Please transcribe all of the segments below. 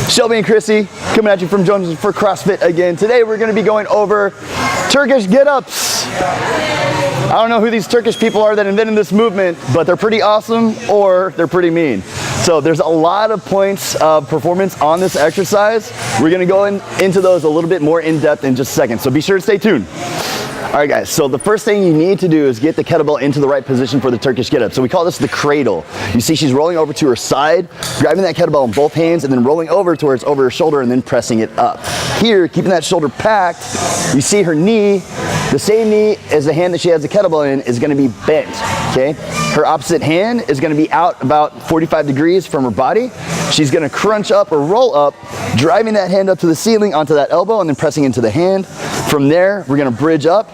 Shelby and Chrissy coming at you from Jonesn4CrossFit again. Today we're going to be going over Turkish Get Ups. I don't know who these Turkish people are that invented this movement, but they're pretty awesome or they're pretty mean. So there's a lot of points of performance on this exercise. We're going to go into those a little bit more in depth in just a second, so be sure to stay tuned. All right guys, so the first thing you need to do is get the kettlebell into the right position for the Turkish Get Up. So we call this the cradle. You see she's rolling over to her side, grabbing that kettlebell in both hands and then rolling over to where it's over her shoulder and then pressing it up. Here, keeping that shoulder packed, you see her knee, the same knee as the hand that she has the kettlebell in is gonna be bent, okay? Her opposite hand is gonna be out about 45 degrees from her body. She's gonna crunch up or roll up, driving that hand up to the ceiling onto that elbow and then pressing into the hand. From there, we're gonna bridge up,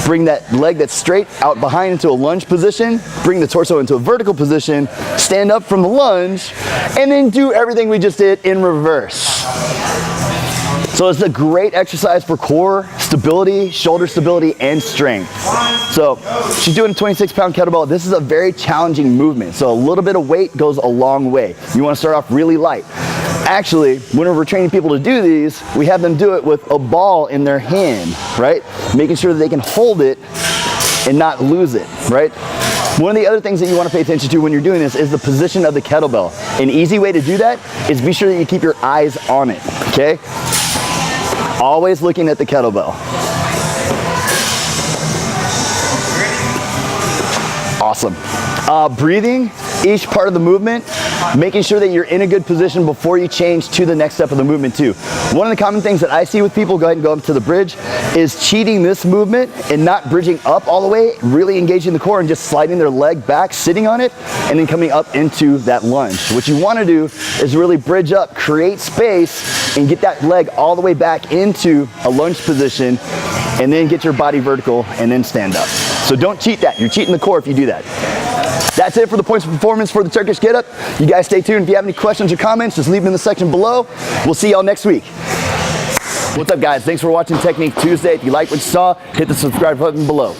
bring that leg that's straight out behind into a lunge position, bring the torso into a vertical position, stand up from the lunge, and then do everything we just did in reverse. So it's a great exercise for core stability, shoulder stability, and strength. So she's doing a 26-pound kettlebell. This is a very challenging movement. So a little bit of weight goes a long way. You wanna start off really light. Actually, whenever we're training people to do these, we have them do it with a ball in their hand, right? Making sure that they can hold it and not lose it, right? One of the other things that you want to pay attention to when you're doing this is the position of the kettlebell. An easy way to do that is be sure that you keep your eyes on it, okay? Always looking at the kettlebell. Awesome. Breathing each part of the movement, making sure that you're in a good position before you change to the next step of the movement too. One of the common things that I see with people, go ahead and go up to the bridge, is cheating this movement and not bridging up all the way, really engaging the core and just sliding their leg back, sitting on it, and then coming up into that lunge. What you want to do is really bridge up, create space, and get that leg all the way back into a lunge position, and then get your body vertical and then stand up. So don't cheat that. You're cheating the core if you do that. That's it for the points of performance for the Turkish Get Up. You guys stay tuned. If you have any questions or comments, just leave them in the section below. We'll see y'all next week. What's up guys? Thanks for watching Technique Tuesday. If you like what you saw, hit the subscribe button below.